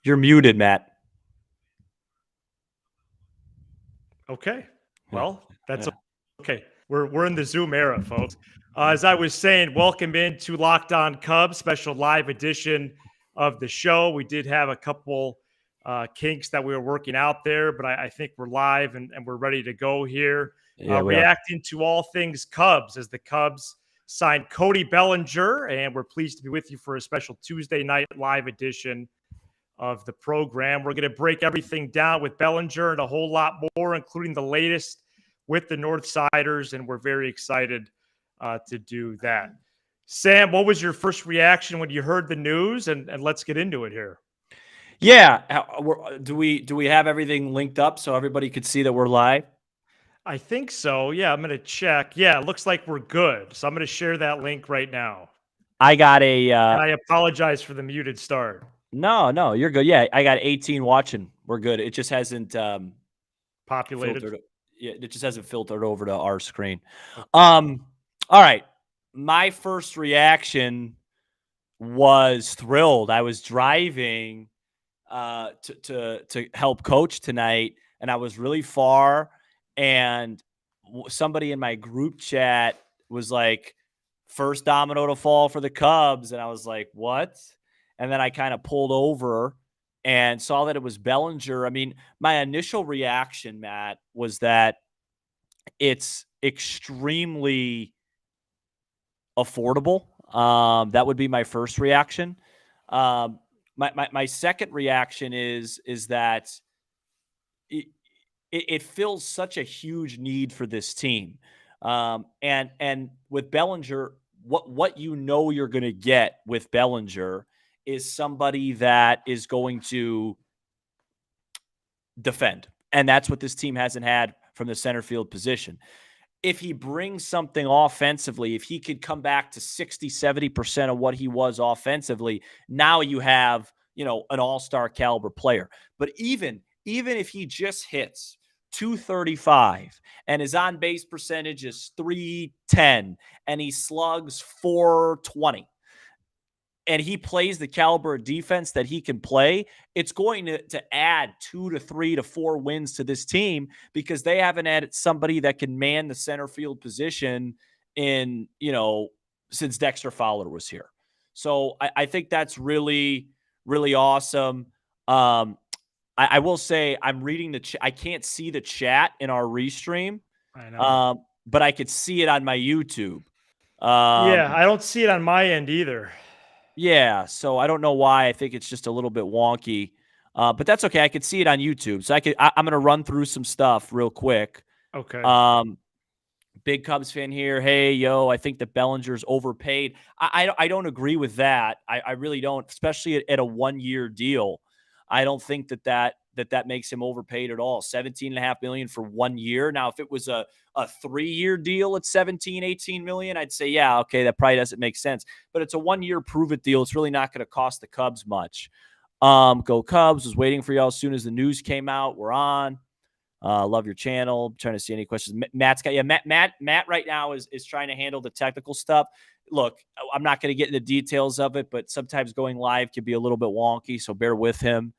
You're muted, Matt. Okay. Well, that's okay. We're in the Zoom era, folks. As I was saying, welcome into Locked On Cubs, special live edition of the show. We did have a couple kinks that we were working out there, but I think we're live and we're ready to go here. Yeah, we are. Reacting to all things Cubs as the Cubs signed Cody Bellinger, and we're pleased to be with you for a special Tuesday night live edition of the program. We're going to break everything down with Bellinger and a whole lot more, including the latest with the Northsiders, and we're very excited to do that. Sam, what was your first reaction when you heard the news? And let's get into it here. Yeah, do we have everything linked up so everybody could see that we're live? I think so. Yeah, I'm going to check. Yeah, it looks like we're good. So I'm going to share that link right now. I got a. And I apologize for the muted start. No, you're good. Yeah, I got 18 watching. We're good. It just hasn't Populated. filtered. Yeah, it just hasn't filtered over to our screen. Okay. All right. My first reaction was thrilled. I was driving to help coach tonight, and I was really far, and somebody in my group chat was like, first domino to fall for the Cubs, and I was like, what? And then I kind of pulled over and saw that it was Bellinger. I mean, my initial reaction, Matt, was that it's extremely affordable. That would be my first reaction. My second reaction is that it fills such a huge need for this team. And with Bellinger, what you know you're going to get with Bellinger is somebody that is going to defend. And that's what this team hasn't had from the center field position. If he brings something offensively, if he could come back to 60, 70% of what he was offensively, now you have, an all-star caliber player. But even if he just hits 235 and his on-base percentage is 310 and he slugs 420, and he plays the caliber of defense that he can play, it's going to add 2 to 3 to 4 wins to this team because they haven't added somebody that can man the center field position in, since Dexter Fowler was here. So I think that's really, really awesome. I will say I'm reading I can't see the chat in our restream. I know. But I could see it on my YouTube. Yeah, I don't see it on my end either. Yeah, so I don't know why. I think it's just a little bit wonky, but that's okay. I could see it on YouTube, so I'm going to run through some stuff real quick. Okay. Big Cubs fan here. Hey, yo, I think that Bellinger's overpaid. I don't agree with that. I really don't, especially at a 1-year deal. I don't think that makes him overpaid at all. $17.5 million for 1 year. Now, if it was a 3-year deal at 17, 18 million, I'd say, yeah, okay, that probably doesn't make sense. But it's a 1-year prove-it deal. It's really not going to cost the Cubs much. Go Cubs. Was waiting for y'all as soon as the news came out. We're on. Love your channel. Trying to see any questions. Matt's got Matt right now is trying to handle the technical stuff. Look, I'm not going to get into details of it, but sometimes going live can be a little bit wonky, so bear with him.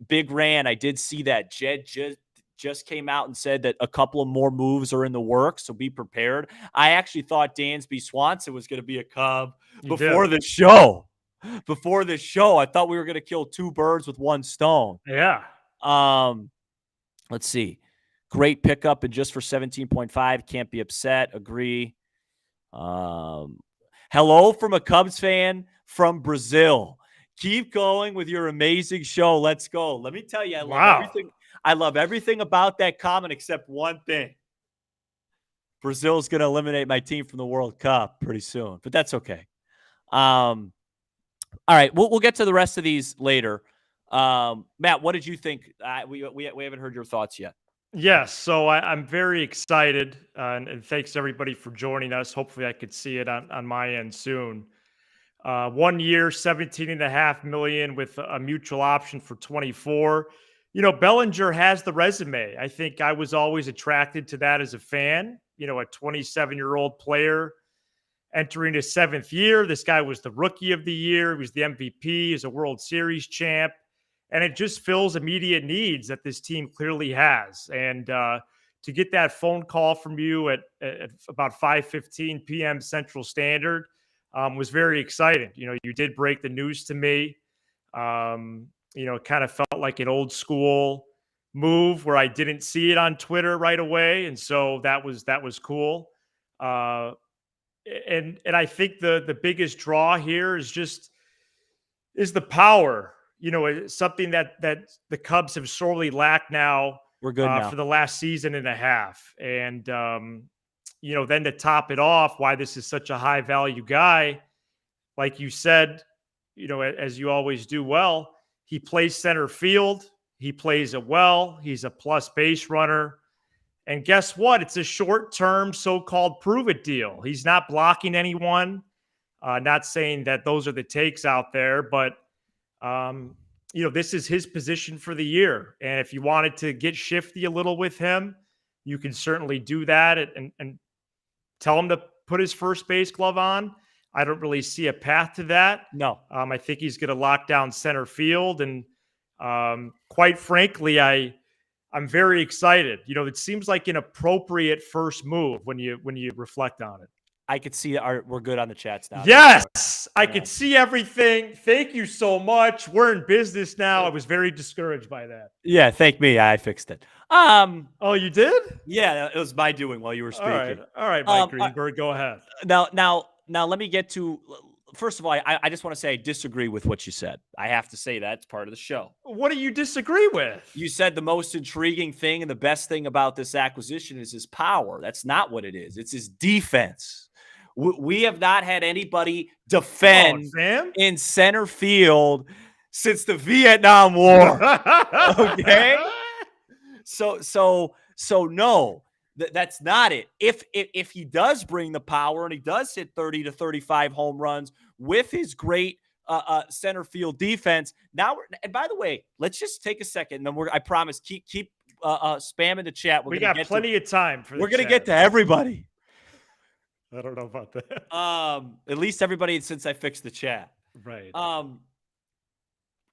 Big Ran, I did see that Jed just came out and said that a couple of more moves are in the works, so be prepared. I actually thought Dansby Swanson was going to be a Cub before the show. Before this show, I thought we were going to kill 2 birds with 1 stone. Yeah. Let's see. Great pickup, and just for 17.5, can't be upset. Agree. Hello from a Cubs fan from Brazil. Keep going with your amazing show. Let's go. Let me tell you, I love everything about that comment except one thing. Brazil's going to eliminate my team from the World Cup pretty soon, but that's okay. All right, we'll get to the rest of these later. Matt, what did you think? We haven't heard your thoughts yet. Yes, so I'm very excited, and thanks everybody for joining us. Hopefully I could see it on my end soon. 1 year, $17.5 million with a mutual option for 24. Bellinger has the resume. I think I was always attracted to that as a fan. A 27-year-old player entering his 7th year. This guy was the rookie of the year. He was the MVP. He's a World Series champ. And it just fills immediate needs that this team clearly has. And to get that phone call from you at about 5:15 p.m. Central Standard was very exciting. You did break the news to me. It kind of felt like an old school move where I didn't see it on Twitter right away. And so that was cool. And I think the biggest draw here is the power. It's something that the Cubs have sorely lacked now. We're good now for the last season and a half. And then to top it off, why this is such a high value guy, like you said, as you always do well, he plays center field. He plays it well. He's a plus base runner. And guess what? It's a short-term so-called prove-it deal. He's not blocking anyone. Not saying that those are the takes out there, but this is his position for the year. And if you wanted to get shifty a little with him, you can certainly do that and tell him to put his first base glove on. I don't really see a path to that. No. I think he's going to lock down center field. And quite frankly, I'm very excited. It seems like an appropriate first move when you reflect on it. I could see we're good on the chats now. Yes, I could see everything. Thank you so much. We're in business now. I was very discouraged by that. Yeah, thank me. I fixed it. Oh, you did? Yeah, it was my doing while you were speaking. All right, Mike Greenberg, go ahead. Now, let me get to. First of all, I just want to say I disagree with what you said. I have to say that it's part of the show. What do you disagree with? You said the most intriguing thing and the best thing about this acquisition is his power. That's not what it is. It's his defense. We have not had anybody defend in center field since the Vietnam War. Okay? So no. That's not it. If he does bring the power and he does hit 30 to 35 home runs with his great center field defense, and by the way, let's just take a second, and then I promise keep spamming the chat. We got plenty of time for. We're gonna get to everybody. I don't know about that. At least everybody since I fixed the chat. Right.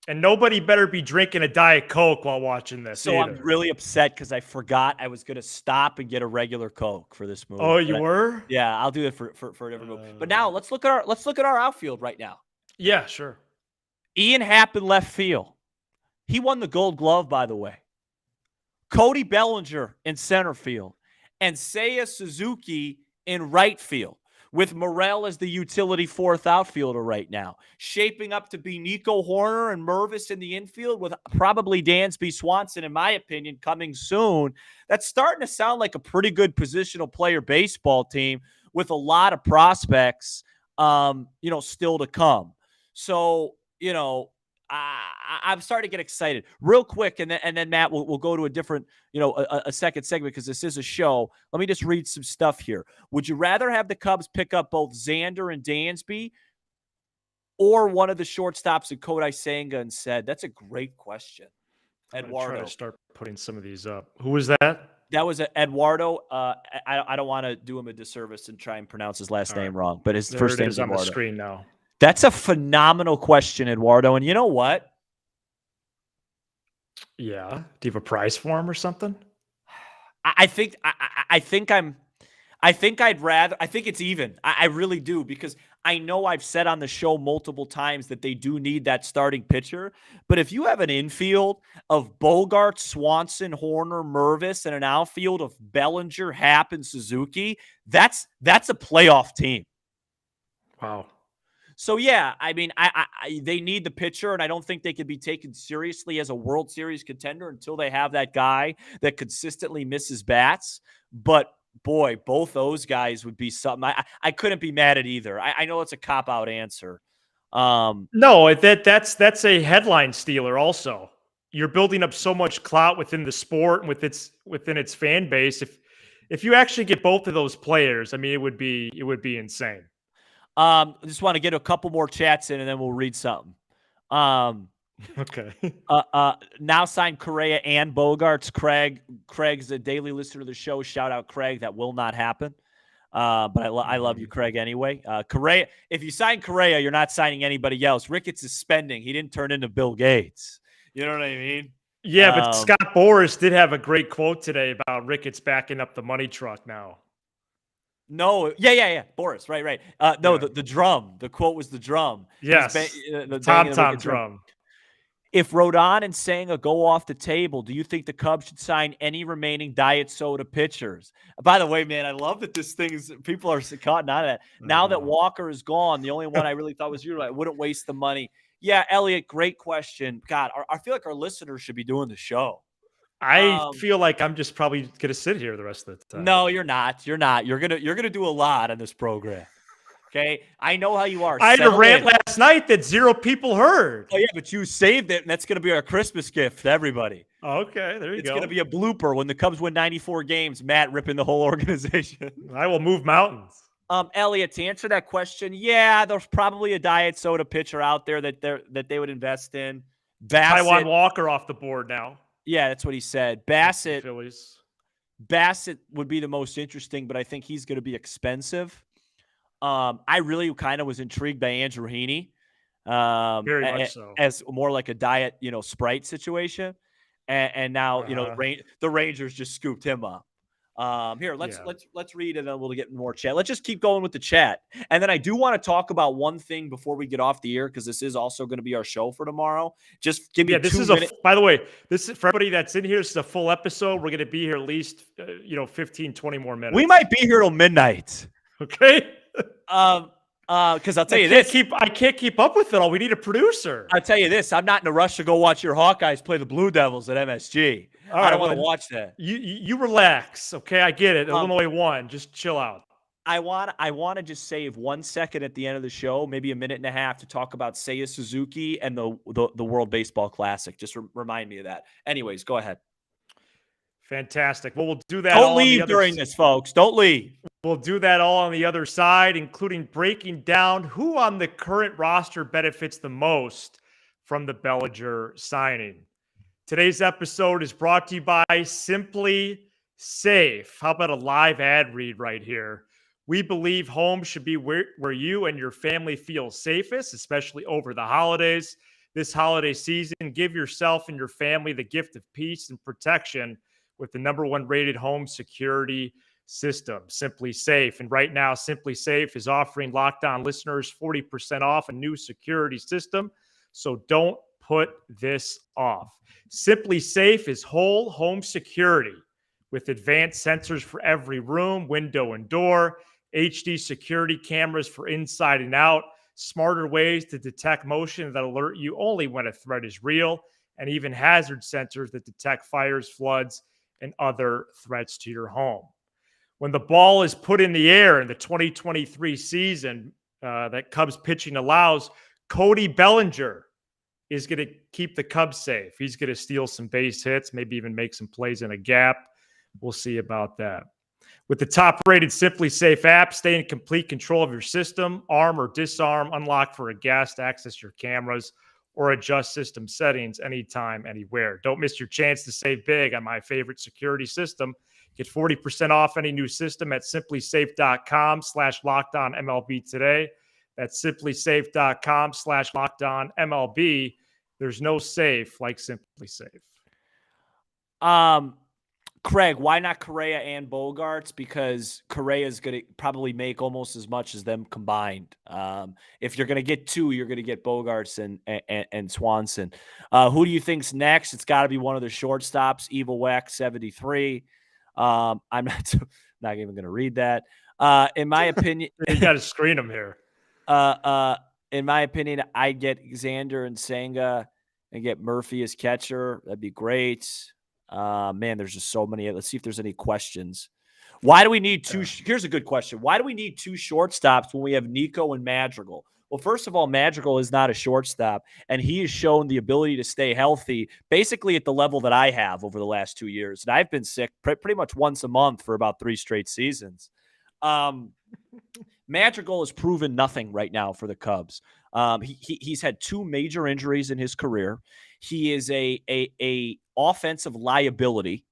And nobody better be drinking a Diet Coke while watching this. So either. I'm really upset because I forgot I was going to stop and get a regular Coke for this movie. Oh, you were? Yeah, I'll do it for a different movie. But now let's look at our outfield right now. Yeah, sure. Ian Happ in left field. He won the Gold Glove, by the way. Cody Bellinger in center field, and Seiya Suzuki in right field, with Morel as the utility fourth outfielder right now, shaping up to be Nico Horner and Mervis in the infield, with probably Dansby Swanson, in my opinion, coming soon. That's starting to sound like a pretty good positional player baseball team with a lot of prospects, still to come. So, I'm starting to get excited real quick. And then Matt, we'll go to a different, a second segment because this is a show. Let me just read some stuff here. Would you rather have the Cubs pick up both Xander and Dansby or one of the shortstops that Kodai Senga said? That's a great question. Eduardo. Try to start putting some of these up. Who was that? That was Eduardo. I don't want to do him a disservice and try and pronounce his last name wrong, but his first name is on Eduardo. the screen now. That's a phenomenal question, Eduardo. And you know what? Yeah. Do you have a prize for him or something? I think it's even. I really do, because I know I've said on the show multiple times that they do need that starting pitcher. But if you have an infield of Bogart, Swanson, Horner, Mervis, and an outfield of Bellinger, Happ, and Suzuki, that's a playoff team. Wow. So, yeah, I mean, they need the pitcher, and I don't think they could be taken seriously as a World Series contender until they have that guy that consistently misses bats. But, boy, both those guys would be something. I couldn't be mad at either. I know it's a cop-out answer. No, that's a headline stealer also. You're building up so much clout within the sport and within its fan base. If you actually get both of those players, I mean, it would be insane. I just want to get a couple more chats in, and then we'll read something. Okay. Now signed Correa and Bogarts. Craig's a daily listener to the show. Shout out Craig. That will not happen. But I love you, Craig, anyway. Correa, if you sign Correa, you're not signing anybody else. Ricketts is spending. He didn't turn into Bill Gates. You know what I mean? Yeah, but Scott Boras did have a great quote today about Ricketts backing up the money truck now. No, yeah. Boris, right. No, Yeah. the drum. The quote was the drum. Yes, the tom drum. If Rodon and Senga go off the table, do you think the Cubs should sign any remaining diet soda pitchers? By the way, man, I love that this thing is people are caught on that. Now that Walker is gone, the only one I really thought was you. I wouldn't waste the money. Yeah, Elliot, great question. God, I feel like our listeners should be doing the show. I feel like I'm just probably going to sit here the rest of the time. No, you're not. You're not. You're gonna do a lot on this program. Okay, I know how you are. I had a rant last night that 0 people heard. Oh yeah, but you saved it, and that's gonna be our Christmas gift to everybody. Okay, there you go. It's gonna be a blooper when the Cubs win 94 games. Matt ripping the whole organization. I will move mountains. Elliot, to answer that question, yeah, there's probably a diet soda pitcher out there that they would invest in. Taiwan Walker off the board now. Yeah, that's what he said. Bassett Phillies. Bassett would be the most interesting, but I think he's going to be expensive. I really kind of was intrigued by Andrew Heaney. Very much so. As more like a diet, Sprite situation. And now, the Rangers just scooped him up. Here, let's read and then we'll get more chat. Let's just keep going with the chat. And then I do want to talk about one thing before we get off the air, because this is also going to be our show for tomorrow. Just give me 2 minutes. By the way, this is for everybody that's in here. This is a full episode. We're going to be here at least, 15, 20 more minutes. We might be here till midnight. Okay. Because I'll tell you this. I can't keep up with it all. We need a producer. I'll tell you this. I'm not in a rush to go watch your Hawkeyes play the Blue Devils at MSG. I don't want to watch that. You relax, okay? I get it. Illinois won. Just chill out. I want to just save 1 second at the end of the show, maybe a minute and a half, to talk about Seiya Suzuki and the World Baseball Classic. Just remind me of that. Anyways, go ahead. Fantastic. Well, we'll do that. Don't leave during this, folks. Don't leave. We'll do that all on the other side, including breaking down who on the current roster benefits the most from the Bellinger signing. Today's episode is brought to you by Simply Safe. How about a live ad read right here? We believe home should be where you and your family feel safest, especially over the holidays. This holiday season, give yourself and your family the gift of peace and protection with the #1 rated home security system, Simply Safe. And right now, Simply Safe is offering Locked On listeners 40% off a new security system. So don't put this off. Simply Safe is whole home security with advanced sensors for every room, window, and door, HD security cameras for inside and out, smarter ways to detect motion that alert you only when a threat is real, and even hazard sensors that detect fires, floods, and other threats to your home. When the ball is put in the air in the 2023 season that Cubs pitching allows, Cody Bellinger is going to keep the Cubs safe. He's going to steal some base hits, maybe even make some plays in a gap. We'll see about that. With the top-rated Simply Safe app, stay in complete control of your system, arm or disarm, unlock for a guest, access your cameras, or adjust system settings anytime, anywhere. Don't miss your chance to save big on my favorite security system. Get 40% off any new system at simplysafe.com/lockedonmlb today. That's simplysafe.com/lockedonmlb. There's no safe like Simply Safe. Craig, why not Correa and Bogarts? Because Correa is going to probably make almost as much as them combined. If you're going to get 2, you're going to get Bogarts and Swanson. Who do you think's next? It's got to be one of the shortstops. Evil Wack 73. I'm not even going to read that. In my opinion, you got to screen them here. In my opinion, I'd get Xander and Senga and get Murphy as catcher. That'd be great. Man, there's just so many. Let's see if there's any questions. Why do we need 2? Here's a good question. Why do we need 2 shortstops when we have Nico and Madrigal? Well, first of all, Madrigal is not a shortstop, and he has shown the ability to stay healthy basically at the level that I have over the last 2 years. And I've been sick pretty much once a month for about 3 straight seasons. Madrigal has proven nothing right now for the Cubs. He's had 2 major injuries in his career. He is a offensive liability.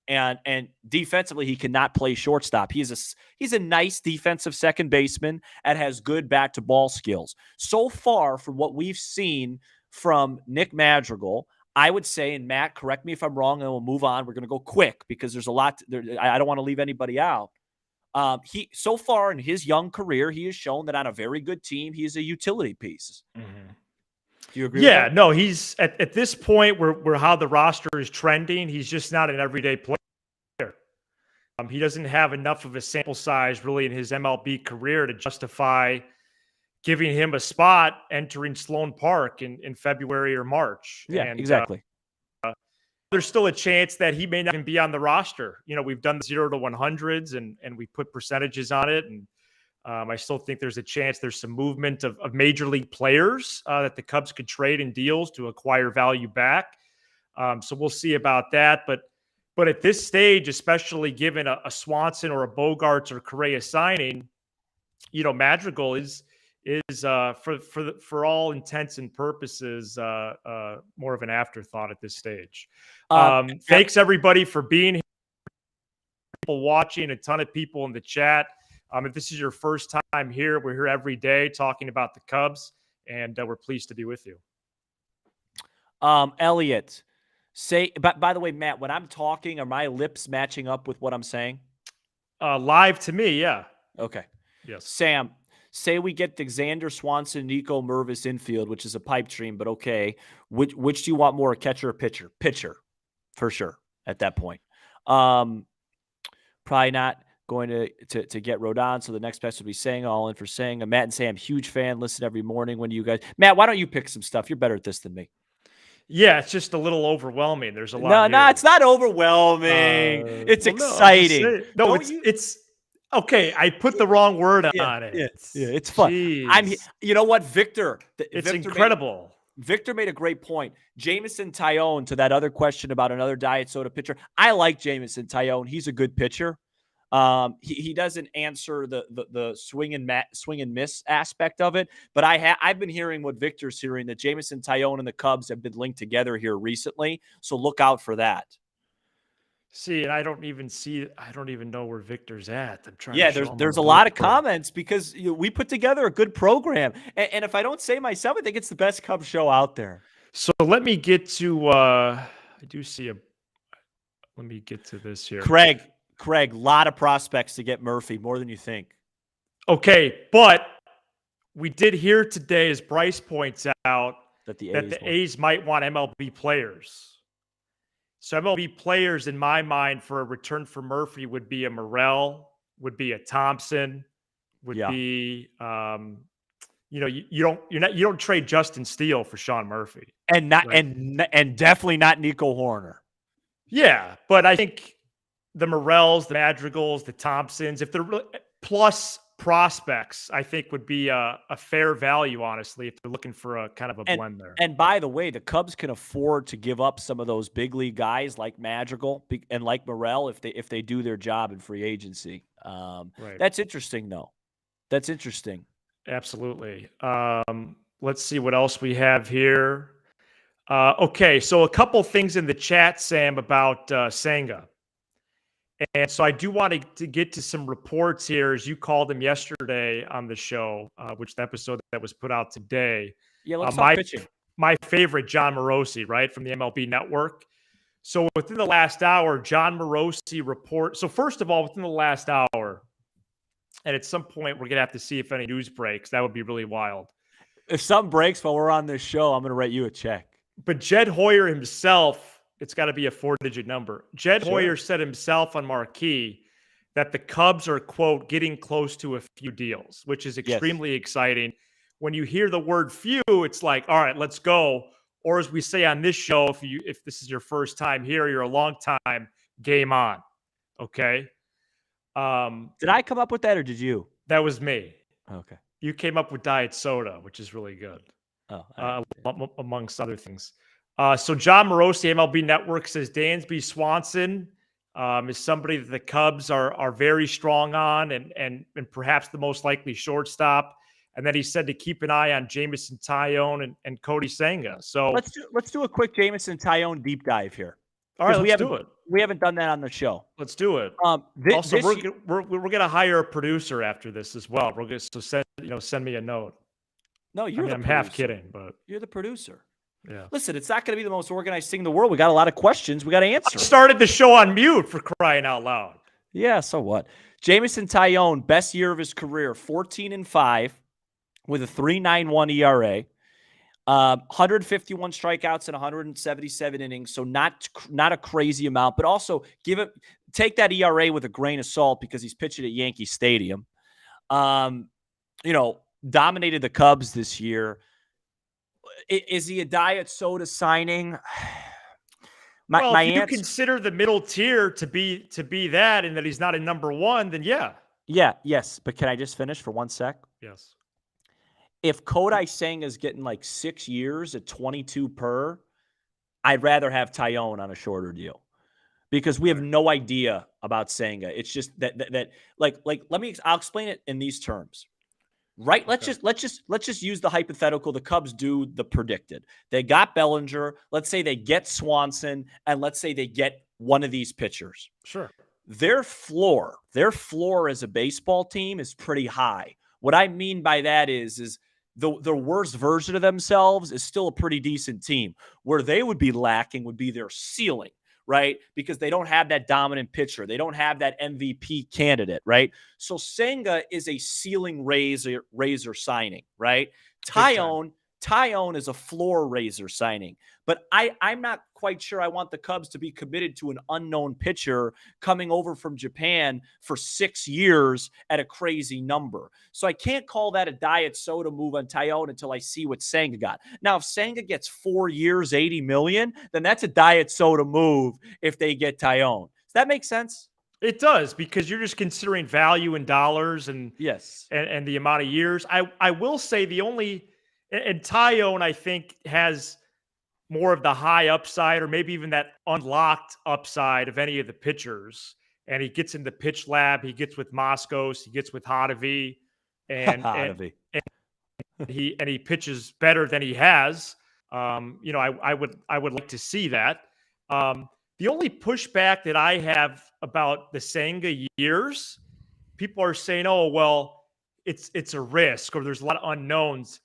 And defensively, he cannot play shortstop. He's a nice defensive second baseman and has good bat to ball skills. So far, from what we've seen from Nick Madrigal, I would say, and Matt, correct me if I'm wrong, and we'll move on. We're going to go quick because there's a lot. I don't want to leave anybody out. He so far in his young career, he has shown that on a very good team, he is a utility piece. Mm-hmm. Do you agree with that? No, he's at this point where how the roster is trending, he's just not an everyday player. He doesn't have enough of a sample size really in his MLB career to justify giving him a spot entering Sloan Park in February or March. Yeah, and, exactly. There's still a chance that he may not even be on the roster. We've done the 0 to 100s and we put percentages on it. And I still think there's a chance there's some movement of major league players that the Cubs could trade in deals to acquire value back. So we'll see about that. But at this stage, especially given a Swanson or a Bogarts or Correa signing, Madrigal is for all intents and purposes more of an afterthought at this stage. Thanks everybody for being here. People watching, a ton of people in the chat. If this is your first time here, we're here every day talking about the Cubs, and we're pleased to be with you. Elliot, by the way, Matt, when I'm talking, are my lips matching up with what I'm saying? Live to me, yeah. Okay. Yes. Sam, say we get the Xander Swanson, Nico Mervis infield, which is a pipe dream, but okay. Which do you want more, a catcher or pitcher? Pitcher, for sure, at that point. Probably not going to get Rodon, so the next best would be Senga. All in for Senga. Matt and Sam, huge fan. Listen every morning. When do you guys? Matt, why don't you pick some stuff? You're better at this than me. Yeah, it's just a little overwhelming. There's a lot. No, it's not overwhelming. It's exciting. No, it's okay. I put the wrong word on it. It's fun. You know what, Victor? It's incredible. Victor made a great point. Jameson Taillon, to that other question about another diet soda pitcher. I like Jameson Taillon. He's a good pitcher. He doesn't answer the swing and miss aspect of it, but I've been hearing what Victor's hearing, that Jameson Taillon and the Cubs have been linked together here recently. So look out for that. See, and I don't even know where Victor's at. I'm trying. Yeah, there's a lot of comments because we put together a good program, and if I don't say myself, I think it's the best Cubs show out there. So let me get to. I do see Let me get to this here, Craig, a lot of prospects to get Murphy, more than you think. Okay, but we did hear today, as Bryce points out, that the A's might want MLB players. So MLB players, in my mind, for a return for Murphy would be a Morel, would be a Thompson, would be you don't trade Justin Steele for Sean Murphy, and and definitely not Nico Horner. Yeah, but I think the Morels, the Madrigals, the Thompsons, if they're plus prospects, I think would be a fair value, honestly, if they're looking for a kind of a blend there. And by the way, the Cubs can afford to give up some of those big league guys like Madrigal and like Morel if they do their job in free agency. Right. That's interesting, though. That's interesting. Absolutely. Let's see what else we have here. Okay, so a couple things in the chat, Sam, about Senga. And so I do want to get to some reports here, as you called them yesterday on the show, which the episode that was put out today. Yeah, let's talk pitching. My favorite, John Morosi, right, from the MLB Network. So within the last hour, John Morosi report. So first of all, within the last hour, and at some point we're going to have to see if any news breaks. That would be really wild. If something breaks while we're on this show, I'm going to write you a check. But Jed Hoyer himself, it's got to be a 4-digit number. Jed Hoyer said himself on Marquee that the Cubs are, quote, getting close to a few deals, which is extremely exciting. When you hear the word few, it's like, all right, let's go. Or as we say on this show, if this is your first time here, you're a long time, game on. Okay? Did I come up with that or did you? That was me. Okay. You came up with diet soda, which is really good. Amongst other things. So John Morosi, MLB Network, says Dansby Swanson is somebody that the Cubs are very strong on and perhaps the most likely shortstop. And then he said to keep an eye on Jameson Taillon and Cody Senga. So let's do a quick Jameson Taillon deep dive here. All right, because let's do it. we haven't done that on the show. Let's do it. Also, This we're gonna hire a producer after this as well. We're gonna send me a note. no, I you're mean, the I'm half producer. kidding, but You're the producer. yeah. Listen, it's not going to be the most organized thing in the world. We got a lot of questions. We got to answer. I started the show on mute for crying out loud. Yeah, so what? Jameson Taillon, best year of his career, 14-5 with a 3.91 ERA. 151 strikeouts and 177 innings, so not a crazy amount, but also take that ERA with a grain of salt because he's pitching at Yankee Stadium. Dominated the Cubs this year. Is he a diet soda signing? If you consider the middle tier to be that, and that he's not a number one, then yeah. Yes. But can I just finish for 1 sec? Yes. If Kodai Senga's getting like 6 years at 22 per, I'd rather have Taillon on a shorter deal because we have no idea about Senga. It's just that I'll explain it in these terms. Right? Let's just use the hypothetical. The Cubs do the predicted. They got Bellinger. Let's say they get Swanson, and let's say they get one of these pitchers. Sure. Their floor as a baseball team is pretty high. What I mean by that is the worst version of themselves is still a pretty decent team. Where they would be lacking would be their ceiling, right? Because they don't have that dominant pitcher. They don't have that MVP candidate, right? So Senga is a ceiling raiser signing, right? Taillon is a floor raiser signing. But I'm not quite sure I want the Cubs to be committed to an unknown pitcher coming over from Japan for 6 years at a crazy number. So I can't call that a diet soda move on Taillon until I see what Senga got. Now, if Senga gets 4 years, $80 million, then that's a diet soda move if they get Taillon. Does that make sense? It does, because you're just considering value in dollars and yes, and the amount of years. I will say and Taillon, I think, has more of the high upside, or maybe even that unlocked upside of any of the pitchers. And he gets in the pitch lab. He gets with Moskos. He gets with Hottovy, and he pitches better than he has. I would like to see that. The only pushback that I have about the Senga years, people are saying, "Oh, well, it's a risk," or there's a lot of unknowns.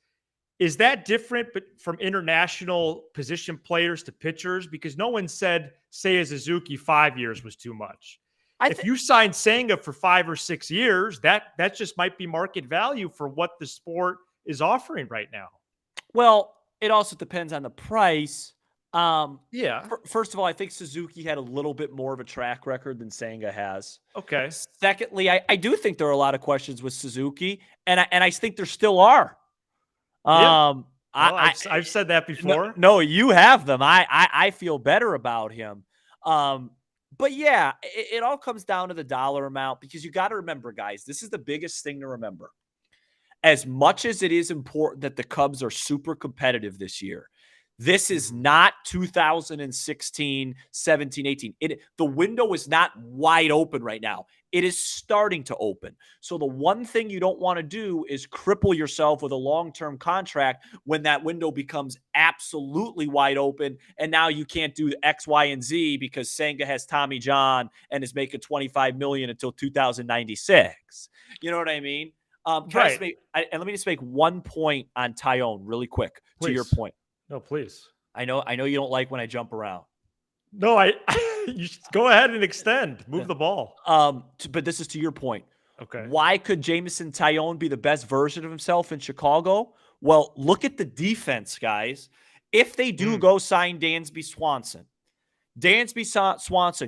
Is that different from international position players to pitchers? Because no one said Seiya Suzuki 5 years was too much. If you sign Senga for 5 or 6 years, that just might be market value for what the sport is offering right now. Well, it also depends on the price. Yeah. First of all, I think Suzuki had a little bit more of a track record than Senga has. Okay. Secondly, I do think there are a lot of questions with Suzuki, and I think there still are. Yeah. I've said that before. No, you have them. I feel better about him. But yeah, it all comes down to the dollar amount, because you got to remember, guys, this is the biggest thing to remember. As much as it is important that the Cubs are super competitive this year, this is not 2016, 17, 18. The window is not wide open right now. It is starting to open. So the one thing you don't want to do is cripple yourself with a long-term contract when that window becomes absolutely wide open, and now you can't do X, Y, and Z because Senga has Tommy John and is making $25 million until 2096. You know what I mean? Right. Let me just make 1 point on Taillon really quick. Please. To your point. No, please. I know you don't like when I jump around. No, you go ahead and extend. Move the ball. But this is to your point. Okay. Why could Jameson Taillon be the best version of himself in Chicago? Well, look at the defense, guys. If they do go sign Dansby Swanson,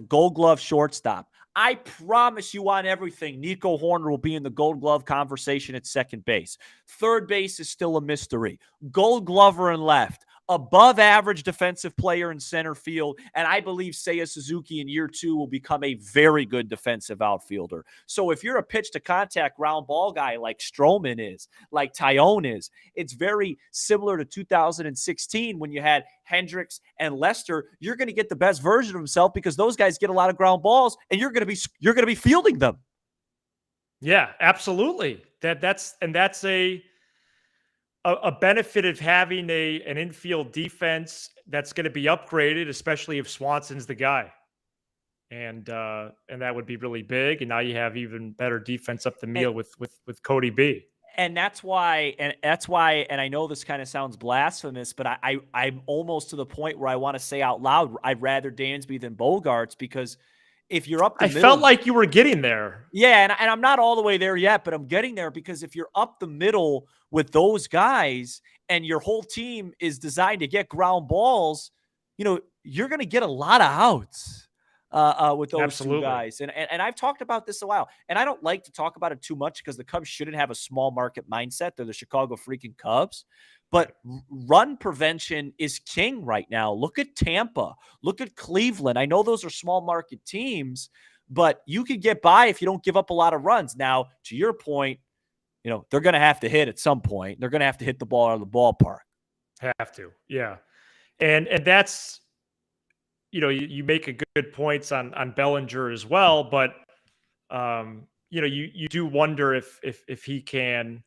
Gold Glove shortstop, I promise you on everything, Nico Horner will be in the Gold Glove conversation at second base. Third base is still a mystery. Gold Glover in left. Above average defensive player in center field. And I believe Seiya Suzuki in year 2 will become a very good defensive outfielder. So if you're a pitch to contact ground ball guy like Stroman is, like Taillon is, it's very similar to 2016 when you had Hendricks and Lester. You're going to get the best version of himself because those guys get a lot of ground balls, and you're going to be fielding them. Yeah, absolutely. That's a benefit of having an infield defense that's going to be upgraded, especially if Swanson's the guy. And that would be really big. And now you have even better defense up the And, middle with Cody B. and that's why, and I know this kind of sounds blasphemous, but I'm almost to the point where I want to say out loud, I'd rather Dansby than Bogarts, because if you're up the I middle, felt like you were getting there. yeah, and I'm not all the way there yet, but I'm getting there, because if you're up the middle with those guys and your whole team is designed to get ground balls, you're going to get a lot of outs with those two Absolutely. guys. And I've talked about this a while, and I don't like to talk about it too much because the Cubs shouldn't have a small market mindset. They're the Chicago freaking Cubs. But run prevention is king right now. Look at Tampa. Look at Cleveland. I know those are small market teams, but you could get by if you don't give up a lot of runs. Now, to your point, they're going to have to hit at some point. They're going to have to hit the ball out of the ballpark. Have to. Yeah. And that's, you make a good points on Bellinger as well, but you do wonder if he can,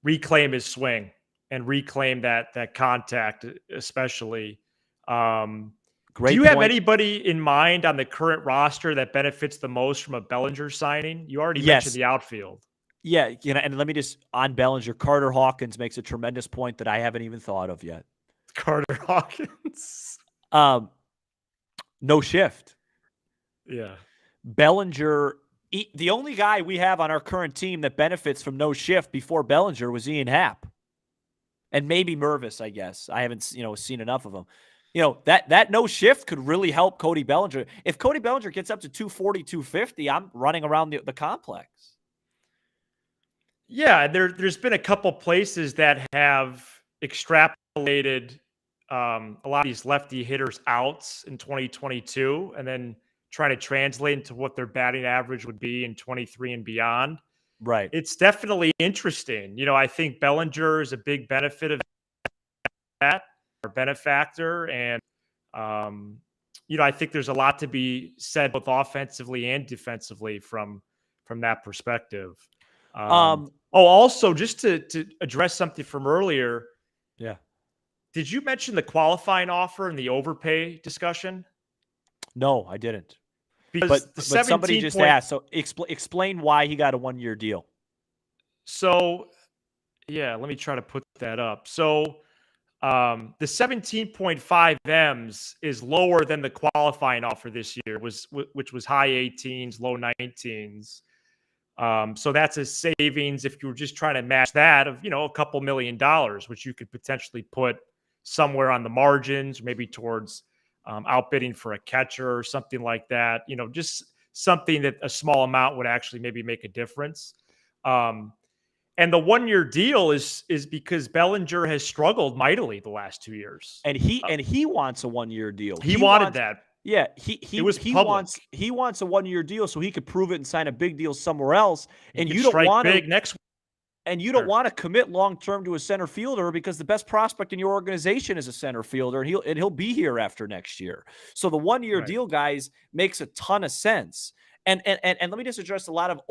reclaim his swing and reclaim that contact, especially. Do Great you have point. anybody in mind on the current roster that benefits the most from a Bellinger signing? You already mentioned Yes. the outfield. Yeah, and let me just, on Bellinger, Carter Hawkins makes a tremendous point that I haven't even thought of yet. Carter Hawkins. No shift. Yeah. Bellinger, the only guy we have on our current team that benefits from no shift before Bellinger was Ian Happ. And maybe Mervis, I guess. I haven't, seen enough of him. That no shift could really help Cody Bellinger. If Cody Bellinger gets up to 240, 250, I'm running around the complex. Yeah, there's been a couple places that have extrapolated a lot of these lefty hitters outs in 2022 and then trying to translate into what their batting average would be in 23 and beyond. Right. It's definitely interesting. I think Bellinger is a big benefit of that, or benefactor. And, I think there's a lot to be said both offensively and defensively from that perspective. Also, just to address something from earlier. Yeah. Did you mention the qualifying offer and the overpay discussion? No, I didn't. Because but somebody just asked. So explain why he got a 1-year deal. So, yeah, let me try to put that up. So, the 17.5 M's is lower than the qualifying offer this year, which was high 18s, low 19s. So that's a savings if you were just trying to match that of, a couple $1 million, which you could potentially put somewhere on the margins, maybe towards outbidding for a catcher or something like that. Just something that a small amount would actually maybe make a difference. And the 1-year deal is because Bellinger has struggled mightily the last 2 years. And he wants a 1-year deal. He wanted that. Yeah, he wants a 1-year deal so he could prove it and sign a big deal somewhere else. And you don't want big next. And you don't want to commit long term to a center fielder because the best prospect in your organization is a center fielder, and he'll be here after next year. So the 1-year deal, guys, makes a ton of sense. And let me just address a lot of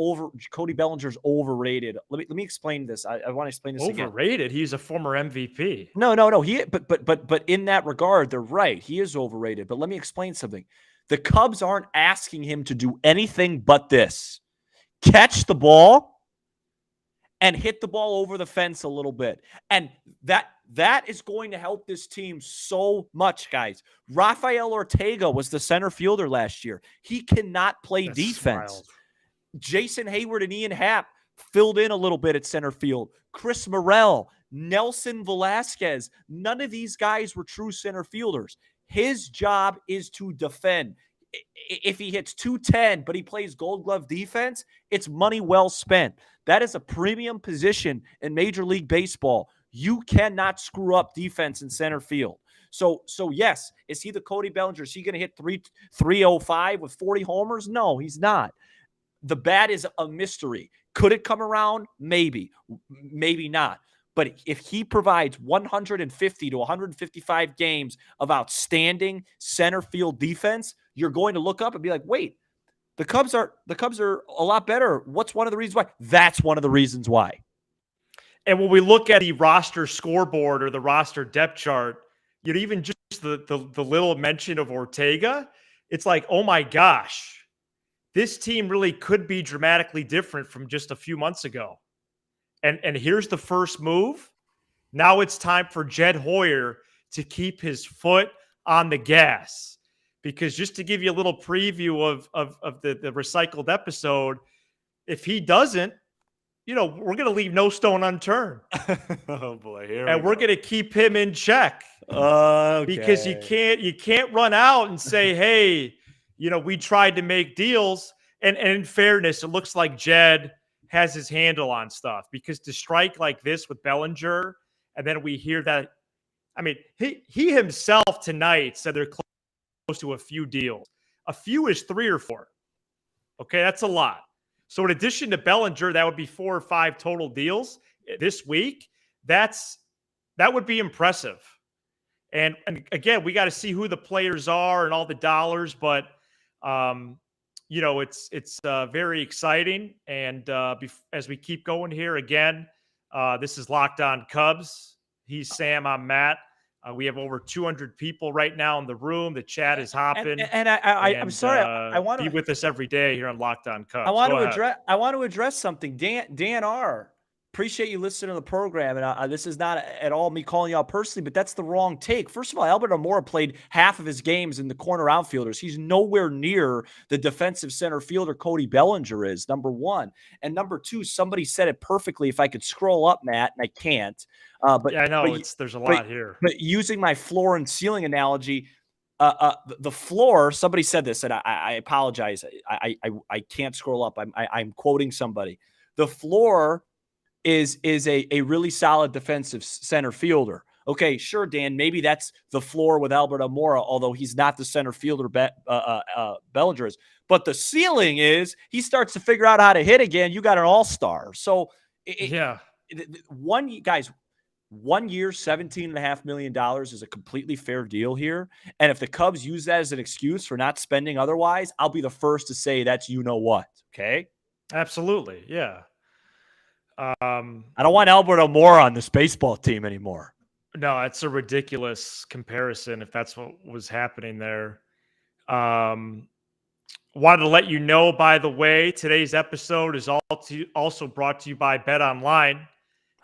Cody Bellinger's overrated. Let me explain this. I want to explain this again. Overrated? He's a former MVP. No. But in that regard, they're right. He is overrated. But let me explain something. The Cubs aren't asking him to do anything but this: catch the ball and hit the ball over the fence a little bit. And that is going to help this team so much, guys. Rafael Ortega was the center fielder last year. He cannot play defense. Wild. Jason Hayward and Ian Happ filled in a little bit at center field. Chris Morel, Nelson Velasquez, none of these guys were true center fielders. His job is to defend. If he hits 210, but he plays Gold Glove defense, it's money well spent. That is a premium position in Major League Baseball. You cannot screw up defense in center field. So yes, is he the Cody Bellinger? Is he going to hit 305 with 40 homers? No, he's not. The bat is a mystery. Could it come around? Maybe. Maybe not. But if he provides 150 to 155 games of outstanding center field defense, you're going to look up and be like, wait, the Cubs are a lot better. What's one of the reasons why? That's one of the reasons why. And when we look at the roster scoreboard or the roster depth chart, even just the little mention of Ortega, it's like, oh my gosh, this team really could be dramatically different from just a few months ago. And here's the first move. Now it's time for Jed Hoyer to keep his foot on the gas. Because just to give you a little preview of the recycled episode, if he doesn't, we're going to leave no stone unturned. Oh boy, and we're going to keep him in check. Okay. Because you can't run out and say, hey, we tried to make deals. And in fairness, it looks like Jed has his handle on stuff, because to strike like this with Bellinger, and then we hear that, I mean, he himself tonight said they're close to a few deals. A few is 3 or 4. Okay, that's a lot. So in addition to Bellinger, that would be 4 or 5 total deals this week. That would be impressive. And again, we got to see who the players are and all the dollars, but it's very exciting. And as we keep going here again, this is Locked On Cubs. He's Sam. I'm Matt. We have over 200 people right now in the room. The chat is hopping. I'm sorry. I want to be with us every day here on Locked On Cubs. I want to address something. Dan R. Appreciate you listening to the program, and this is not at all me calling you out personally, but that's the wrong take. First of all, Albert Amora played half of his games in the corner outfielders. He's nowhere near the defensive center fielder Cody Bellinger is, number one. And number two, somebody said it perfectly. If I could scroll up, Matt, and I can't. But yeah, I know there's a lot here. But using my floor and ceiling analogy, the floor. Somebody said this, and I apologize. I can't scroll up. I'm quoting somebody. The floor is a really solid defensive center fielder. Okay, sure, Dan. Maybe that's the floor with Albert Amora, although he's not the center fielder Bellinger is. But the ceiling is he starts to figure out how to hit again. You got an all-star. So, yeah. 1 year, $17.5 million is a completely fair deal here. And if the Cubs use that as an excuse for not spending otherwise, I'll be the first to say that's what. Okay? Absolutely, yeah. I don't want Albert Amora on this baseball team anymore. No, it's a ridiculous comparison if that's what was happening there. Wanted to let you know, by the way, today's episode is also brought to you by BetOnline.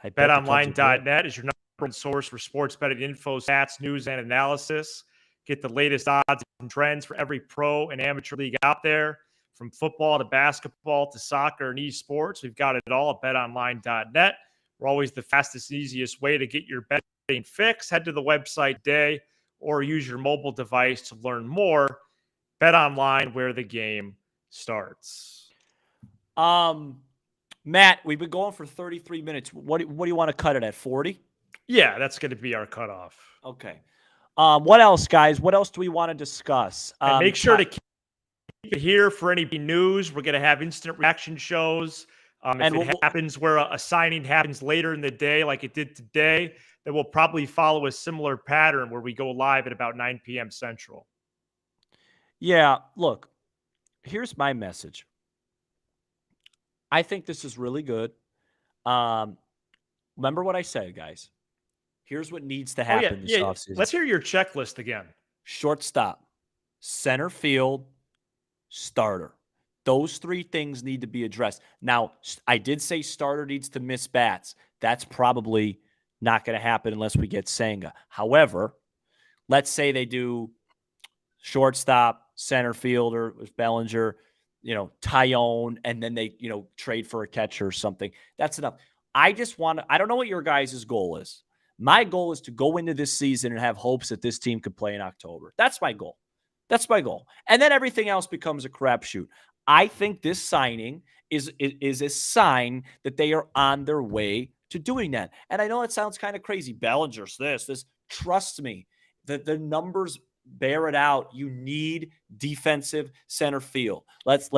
BetOnline.net is your number one source for sports betting info, stats, news, and analysis. Get the latest odds and trends for every pro and amateur league out there. From football to basketball to soccer and esports, we've got it all at betonline.net. We're always the fastest, easiest way to get your betting fix. Head to the website today or use your mobile device to learn more. BetOnline, where the game starts. Matt, we've been going for 33 minutes. What do you want to cut it at, 40? Yeah, that's going to be our cutoff. Okay. What else, guys? What else do we want to discuss? And make sure to keep it here for any news. We're going to have instant reaction shows. If it happens where a signing happens later in the day like it did today, then we'll probably follow a similar pattern where we go live at about 9 p.m. Central. Yeah, look, here's my message. I think this is really good. Remember what I said, guys. Here's what needs to happen this offseason. Let's hear your checklist again. Shortstop, center field, starter. Those 3 things need to be addressed. Now, I did say starter needs to miss bats. That's probably not going to happen unless we get Senga. However, let's say they do shortstop, center fielder with Bellinger, Tyone, and then they, trade for a catcher or something. That's enough. I don't know what your guys' goal is. My goal is to go into this season and have hopes that this team could play in October. That's my goal. And then everything else becomes a crapshoot. I think this signing is a sign that they are on their way to doing that. And I know it sounds kind of crazy. Bellinger's this. Trust me, the numbers bear it out. You need defensive center field. Let's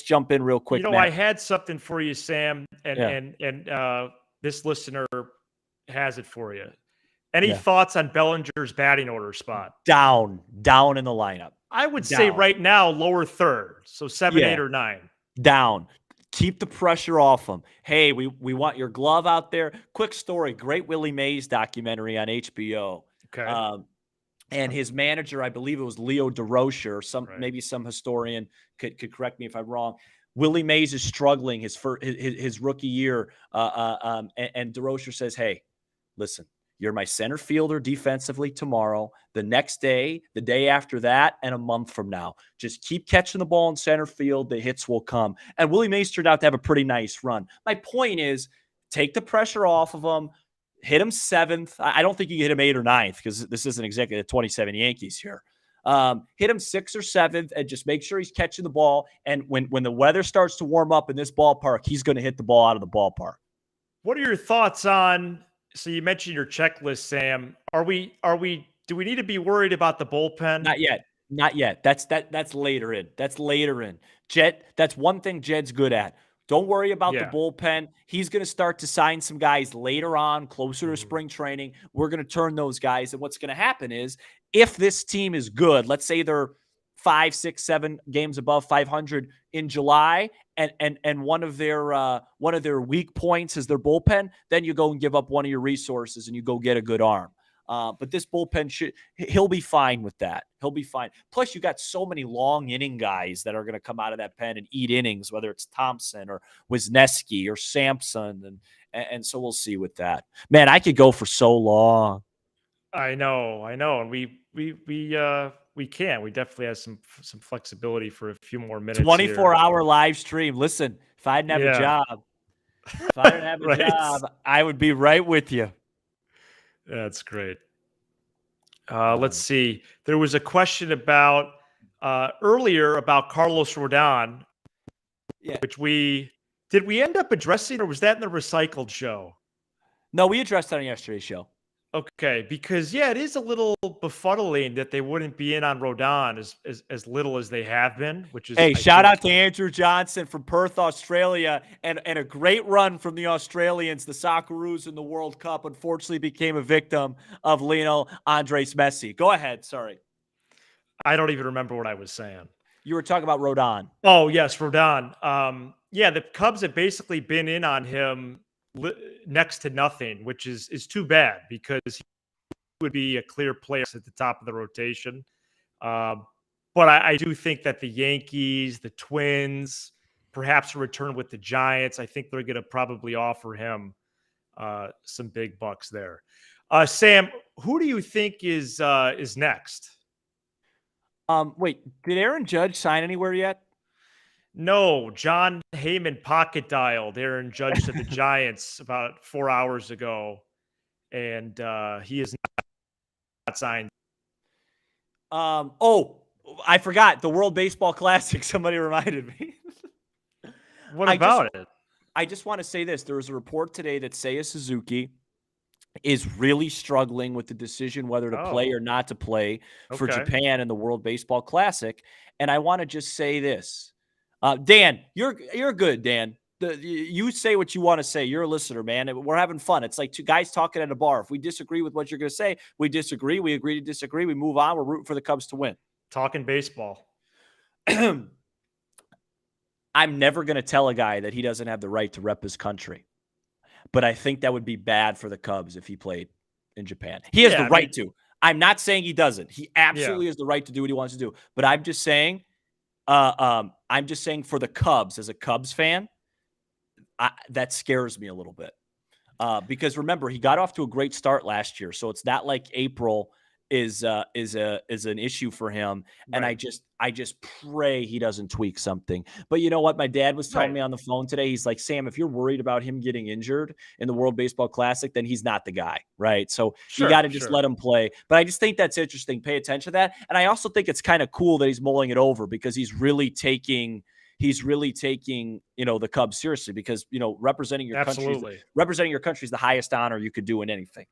jump in real quick. Matt. I had something for you, Sam, and this listener has it for you. Any thoughts on Bellinger's batting order spot? Down in the lineup. I would say right now lower third, so 7, 8, or 9. Down. Keep the pressure off him. Hey, we want your glove out there. Quick story, great Willie Mays documentary on HBO. Okay. And his manager, I believe it was Leo DeRocher, or Right. maybe some historian could correct me if I'm wrong. Willie Mays is struggling his rookie year, and DeRocher says, "Hey, listen, you're my center fielder defensively tomorrow, the next day, the day after that, and a month from now. Just keep catching the ball in center field. The hits will come." And Willie Mays turned out to have a pretty nice run. My point is, take the pressure off of him. Hit him seventh. I don't think you can hit him eighth or ninth because this isn't exactly the 27 Yankees here. Hit him sixth or seventh and just make sure he's catching the ball. And when the weather starts to warm up in this ballpark, he's going to hit the ball out of the ballpark. What are your thoughts on? So you mentioned your checklist, Sam. Do we need to be worried about the bullpen? Not yet. Not yet. That's later in. That's later in. Jed, that's one thing Jed's good at. Don't worry about the bullpen. He's going to start to sign some guys later on, closer to spring training. We're going to turn those guys. And what's going to happen is if this team is good, let's say they're 5, 6, 7 games above 500 in July, and one of their weak points is their bullpen, then you go and give up one of your resources and you go get a good arm. But this bullpen he'll be fine with that. He'll be fine. Plus, you got so many long inning guys that are going to come out of that pen and eat innings, whether it's Thompson or Wisniewski or Sampson. And so we'll see with that. Man, I could go for so long. I know. And we can. We definitely have some flexibility for a few more minutes. 24-hour live stream. Listen, if I didn't have a job, I would be right with you. That's great. Let's see. There was a question about earlier about Carlos Rodon, which did we end up addressing, or was that in the recycled show? No, we addressed that on yesterday's show. Okay, because it is a little befuddling that they wouldn't be in on Rodon as little as they have been, which is shout out to Andrew Johnson from Perth, Australia, and a great run from the Australians. The Socceroos in the World Cup unfortunately became a victim of Lionel Andres Messi. Go ahead, sorry. I don't even remember what I was saying. You were talking about Rodon. Oh, yes, Rodon. The Cubs have basically been in on him next to nothing, which is too bad because he would be a clear player at the top of the rotation. But I do think that the Yankees, the Twins, perhaps a return with the Giants, I think they're going to probably offer him some big bucks there. Sam, who do you think is next? Wait, did Aaron Judge sign anywhere yet? No, John Heyman pocket dialed Aaron Judge to the Giants about 4 hours ago, and he is not signed. I forgot the World Baseball Classic. Somebody reminded me. What about it? I just want to say this. There was a report today that Seiya Suzuki is really struggling with the decision whether to play or not to play for Japan in the World Baseball Classic. And I want to just say this. Dan, you're good, Dan. You say what you want to say. You're a listener, man. We're having fun. It's like two guys talking at a bar. If we disagree with what you're going to say, we disagree. We agree to disagree. We move on. We're rooting for the Cubs to win. Talking baseball. I'm never going to tell a guy that he doesn't have the right to rep his country. But I think that would be bad for the Cubs if he played in Japan. He has the right to. I'm not saying he doesn't. He absolutely has the right to do what he wants to do. But I'm just saying for the Cubs, as a Cubs fan, that scares me a little bit. Because remember, he got off to a great start last year. So it's not like April is an issue for him. And I just pray he doesn't tweak something. But you know what? My dad was telling me on the phone today. He's like, Sam, if you're worried about him getting injured in the World Baseball Classic, then he's not the guy, right? So you got to just let him play. But I just think that's interesting. Pay attention to that. And I also think it's kind of cool that he's mulling it over because he's really taking the Cubs seriously because, representing your country is the highest honor you could do in anything.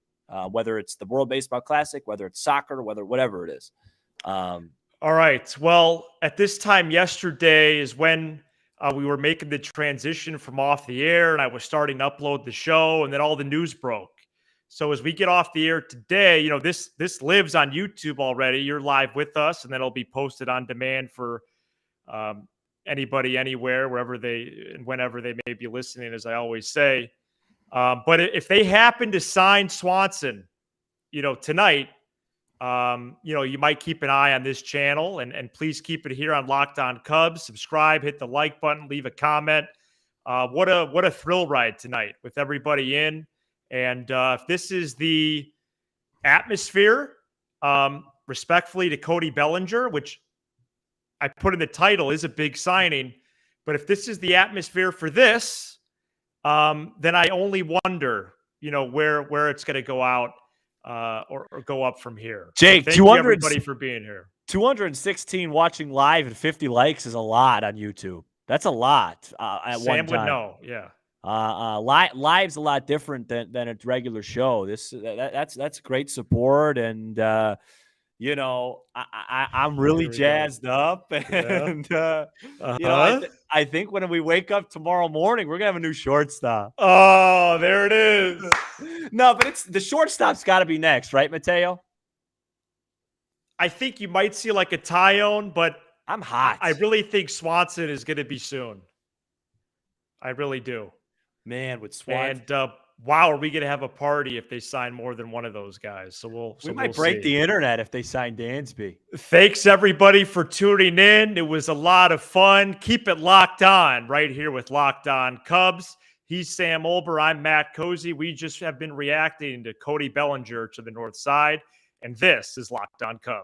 Whether it's the World Baseball Classic, whether it's soccer, whatever it is. All right. Well, at this time yesterday is when we were making the transition from off the air and I was starting to upload the show and then all the news broke. So as we get off the air today, this lives on YouTube already. You're live with us and then it'll be posted on demand for anybody anywhere, wherever they and whenever they may be listening, as I always say. But if they happen to sign Swanson, tonight, you might keep an eye on this channel and please keep it here on Locked On Cubs. Subscribe, hit the like button, leave a comment. What a thrill ride tonight with everybody in. And if this is the atmosphere, respectfully to Cody Bellinger, which I put in the title is a big signing, but if this is the atmosphere for this, then I only wonder, where it's going to go out or go up from here. Jake, so thank you everybody for being here. 216 watching live and 50 likes is a lot on YouTube. That's a lot at Sam one time. would know, yeah. Live's a lot different than a regular show. That's great support, and I'm really jazzed up, and I think when we wake up tomorrow morning, we're gonna have a new shortstop. Oh, there it is. No, but the shortstop's got to be next, right, Mateo? I think you might see like a Tyone, but I'm hot. I really think Swanson is going to be soon. I really do. Man, with Swanson. And wow, are we going to have a party if they sign more than one of those guys? We might break the internet if they sign Dansby. Thanks everybody for tuning in. It was a lot of fun. Keep it locked on right here with Locked On Cubs. He's Sam Olber. I'm Matt Cozy. We just have been reacting to Cody Bellinger to the north side. And this is Locked On Cubs.